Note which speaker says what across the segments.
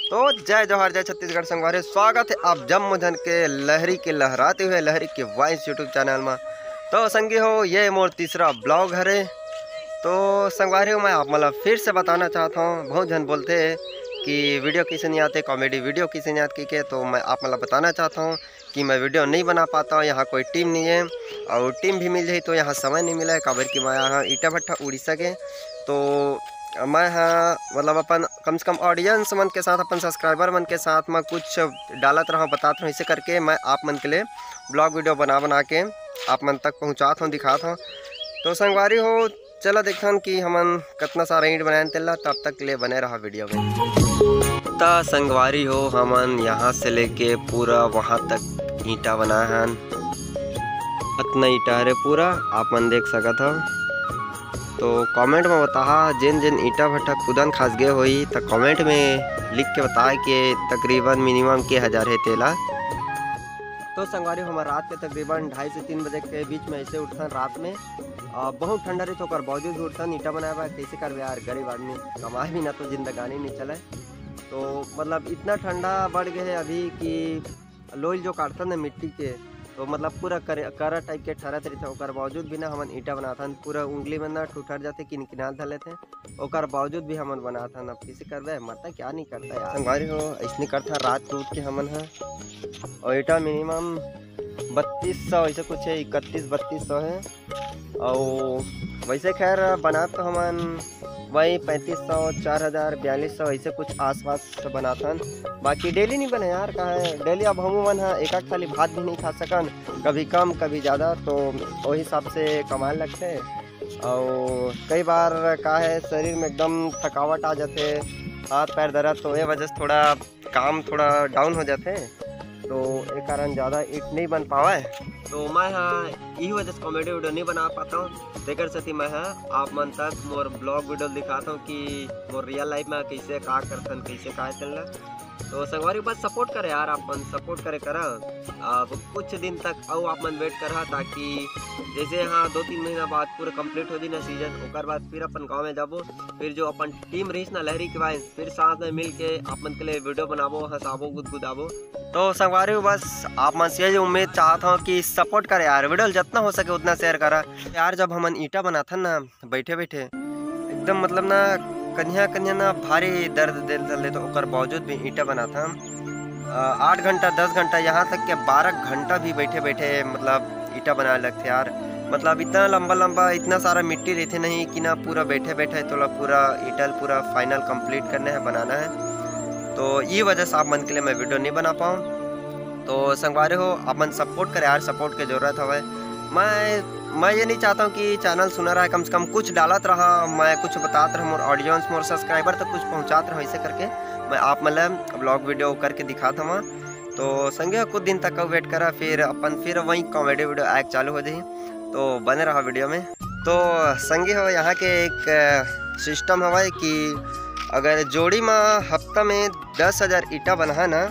Speaker 1: तो जय जवाहर जय छत्तीसगढ़ संगवारी, स्वागत है आप जम्मू जन के लहरी के लहराते हुए लहरी के वॉइस यूट्यूब चैनल में। तो संगी हो, ये मोर तीसरा ब्लॉग है। तो संगवारी हो, मैं आप मतलब फिर से बताना चाहता हूँ। बहुत जन बोलते हैं कि वीडियो किसे नहीं आते, कॉमेडी वीडियो किसे नहीं आती के। तो मैं आप मतलब बताना चाहता हूँ कि मैं वीडियो नहीं बना पाता हूँ। यहाँ कोई टीम नहीं है, और टीम भी मिल जाए तो यहाँ समय नहीं मिला है। काबर कि मैं यहाँ ईटा भट्टा उड़ीसा के। तो मैं हाँ मतलब अपन कम से कम ऑडियंस मन के साथ, अपन सब्सक्राइबर मन के साथ मैं कुछ डालत रहा हूँ, बताता हूँ। इसे करके मैं आप मन के लिए ब्लॉग वीडियो बना के आप मन तक पहुँचाता हूँ, दिखाता हूँ। तो संगवारी हो, चलो देखता हूँ कि हमन कितना सारा ईंट बनाए तेला। तब तक के लिए बने रहा वीडियो में। ता संगवारी हो, हमन यहाँ से लेके पूरा वहाँ तक ईंटा बनाए हैं। इतना ईंटा है पूरा, आप मन देख सकत हो। तो कमेंट में बता जिन जिन ईटा भट्टा खुदन खास गए होई, तो कमेंट में लिख के बताए कि तकरीबन मिनिमम के हज़ार है तेला। तो संगवारी हमारे रात के तकरीबन 2:30 से 3 बजे के बीच में ऐसे उठता रात में। बहुत ठंडा रही तो बावजूद उठता ईटा बनाया कैसे कर यार, गरीब आदमी कमाए भी ना तो जिंदगानी नहीं चले। तो मतलब इतना ठंडा बढ़ गया है अभी कि लोई जो काटता ना मिट्टी के, तो मतलब पूरा करा टाइप के ठहरत रही थे। और बावजूद भी ना हमन ईटा बनाता पूरा उंगली में ना ठुठर जाते कि किनार धले थे। और बावजूद भी हमन बनाता। अब किसी कर मरता क्या नहीं करता यार। संगवारी हो, ऐसे करता रात टूट के हमन है। और ईटा मिनिमम 3200 ऐसे कुछ है, 31-3200 है। और वैसे खैर बना तो हमन वही 3500, 4000, 4200 ऐसे कुछ आसपास बनाता। बाकी डेली नहीं बने यार, कहा है डेली अब हम मन एक थाली भात भी नहीं खा सकन, कभी कम कभी ज़्यादा। तो वही हिसाब से कमाने लगते। और कई बार का है शरीर में एकदम थकावट आ जाते, हाथ पैर दर्द, तो ये वजह से थोड़ा काम थोड़ा डाउन हो जाते। तो एक कारण ज़्यादा ईट नहीं बन पावा। तो मैं हाँ यही वजह से कॉमेडी वीडियो नहीं बना पाता हूँ। देकर सती मैं आप मन तक मोर ब्लॉग वीडियो दिखाता हूँ कि मोर रियल लाइफ में कैसे का करथन, कैसे का चलना। तो संगवारी बस सपोर्ट करे यार, अपन सपोर्ट करे करा। अब कुछ दिन तक और आप मन वेट करा, ताकि जैसे हाँ 2-3 महीना बाद पूरा कंप्लीट हो जाए ना सीजन। और बाद फिर अपन गाँव में जाबो, फिर जो अपन टीम रही ना लहरी के बाद फिर साथ में मिल के आप मन के लिए वीडियो बनाबो, हंसाबो, गुदगुदाबो। तो संगवारी बस आप मन से उम्मीद चाहता हूँ कि सपोर्ट करे यार, वीडियो जितना हो सके उतना शेयर करा यार। जब हमन ईटा बनाथा ना बैठे बैठे एकदम मतलब ना कन्या ना भारी दर्द दिल, तो ओकर बावजूद भी ईटा बनाता। 8 घंटा 10 घंटा यहाँ तक के 12 घंटा भी बैठे बैठे मतलब ईटा बनाने लगते यार। मतलब इतना लंबा इतना सारा मिट्टी रहते नहीं कि ना पूरा बैठे बैठे तो पूरा ईटल पूरा फाइनल कंप्लीट करना है, बनाना है। तो ये वजह से आप मन के लिए मैं वीडियो नहीं बना पाऊँ। तो संगवारी हो, आप मन सपोर्ट करे यार, सपोर्ट की ज़रूरत है। मैं ये नहीं चाहता हूँ कि चैनल सुना रहा है, कम से कम कुछ डालत रहा, मैं कुछ बताता रहा, मोर ऑडियंस मोर सब्सक्राइबर तक कुछ पहुँचाता रहा। ऐसे करके मैं आप मतलब ब्लॉग वीडियो करके दिखाता हूँ। तो संगे कुछ दिन तक वेट करा, फिर अपन फिर वही कॉमेडी वीडियो आए चालू हो जाए। तो बने रहा वीडियो में। तो संगे हो, यहाँ के एक सिस्टम हवा कि अगर जोड़ी में हफ्ता में 10,000 ईटा बना ना,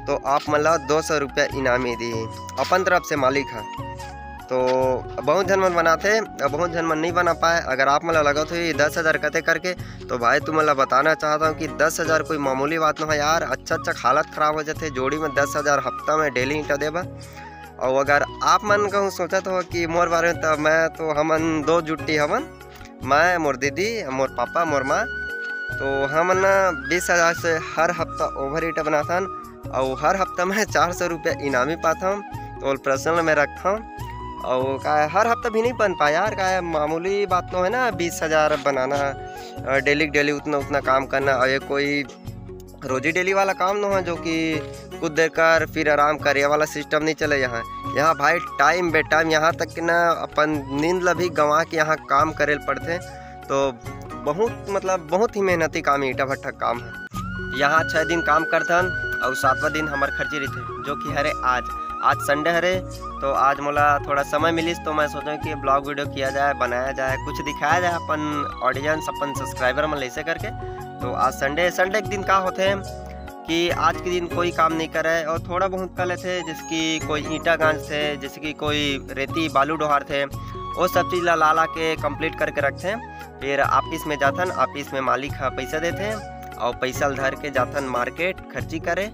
Speaker 1: तो आप मतलब 200 रुपया इनामी दी अपन तरफ से मालिक है। तो बहुत जन मन बनाते, बहुत जन मन नहीं बना पाए। अगर आप मतलब लगा तो ये 10,000 कते करके, तो भाई तुम मतलब बताना चाहता हूँ कि 10,000 कोई मामूली बात नहीं है यार। अच्छा हालत ख़राब हो जाते जोड़ी में 10,000 हफ्ता में डेली ईंटा देबा। और अगर आप मन कहूँ सोचत हो कि मोर बारे में, तो मैं तो हमन 2 जुट्टी हमन, मैं मोर दीदी, मोर पापा, मोर माँ। तो हमन 20,000 से हर हफ्ता ओवर ईटा बनाता। और हर हफ्ता में 400 रुपया इनामी पाता हूँ। तो पर्सनल में रखता हूँ। और का हर हफ्ता भी नहीं बन पाया यार, का मामूली बात तो है ना 20,000 बनाना, डेली उतना काम करना। और ये कोई रोजी डेली वाला काम ना है जो कि कुछ देर कर फिर आराम कर, ये वाला सिस्टम नहीं चले यहाँ भाई टाइम बे टाइम, यहाँ तक कि ना अपन नींद ला भी गंवा के यहाँ काम करे पड़ते। तो बहुत ही मेहनती काम, ईटा भट्टा काम है। यहाँ 6 दिन काम करथन और 7वां दिन हमार खर्ची रहते, जो कि हरे आज संडे हरे। तो आज मोला थोड़ा समय मिलिस, तो मैं सोचा कि ब्लॉग वीडियो किया जाए, बनाया जाए, कुछ दिखाया जाए अपन ऑडियंस, अपन सब्सक्राइबर में ऐसे करके। तो आज संडे के दिन का होते हैं कि आज के दिन कोई काम नहीं करे, और थोड़ा बहुत कल थे जैसे कि कोई ईंटा गांज थे, जैसे कि कोई रेती बालू डोहार थे, वो सब चीज़ ला के कंप्लीट करके रखते हैं। फिर ऑफिस में जाथन, ऑफिस में मालिक पैसा देते हैं और पैसा धर के जाथन मार्केट खर्ची करे।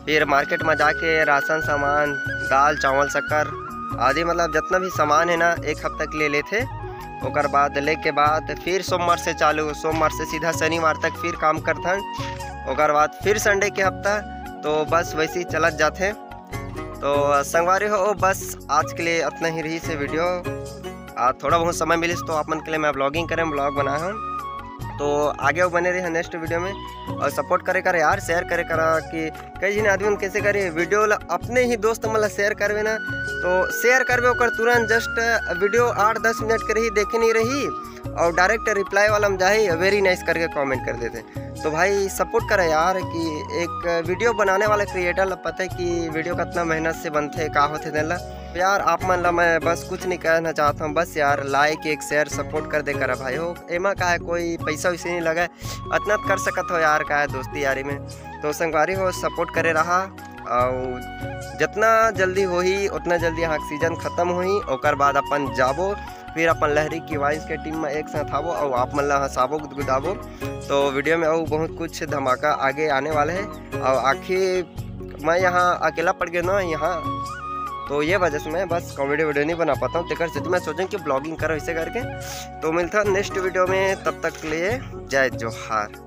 Speaker 1: फिर मार्केट में जाके राशन सामान, दाल चावल शक्कर आदि मतलब जितना भी सामान है ना एक हफ्ता के लिए लेते। ओकर बाद ले के बाद फिर सोमवार से चालू, सोमवार से सीधा शनिवार तक फिर काम करथन। ओकर बाद फिर संडे के हफ्ता तो बस वैसे ही चलत जाते। तो संगवारी हो बस आज के लिए इतना ही रही से वीडियो। थोड़ा बहुत समय मिले तो आप मन के लिए मैं ब्लॉगिंग करें, ब्लॉग बनाया हूँ। तो आगे वो बने रहे नेक्स्ट वीडियो में और सपोर्ट करे कर यार, शेयर करे करा कि कई जन आदमी कैसे करे वीडियो अपने ही दोस्त मतलब शेयर करवे ना तो शेयर करवे ओकर तुरंत जस्ट वीडियो 8-10 मिनट के रही देखे नहीं रही और डायरेक्ट रिप्लाई वाला में जाही वेरी नाइस करके कमेंट कर देते। तो भाई सपोर्ट करे यार कि एक वीडियो बनाने वाले क्रिएटर पता है कि वीडियो कितना मेहनत से बनते का होते देला यार। आप मन ला मैं बस कुछ नहीं कहना चाहता हूँ, बस यार लाइक एक शेयर सपोर्ट कर दे करा भाई हो। एमा का है कोई पैसा वैसे नहीं लगा, इतना कर सकत हो यार का है दोस्ती यारी में। तो संगवारी हो सपोर्ट करे रहा और जितना जल्दी हो ही उतना जल्दी यहाँ सीजन ख़त्म हो ही ओकर बाद अपन जाबो फिर अपन लहरी की वाइस के टीम में एक साथ आवो और आप मन ला हंसाबो गुदगुदाबो। तो वीडियो में और बहुत कुछ धमाका आगे आने वाले है और आखिर मैं यहाँ अकेला पड़ गया ना यहाँ, तो ये वजह से मैं बस कॉमेडी वीडियो नहीं बना पाता हूँ। तेकर से मैं सोचूं कि ब्लॉगिंग करो इसे करके। तो मिलता है नेक्स्ट वीडियो में, तब तक के लिए जय जोहार।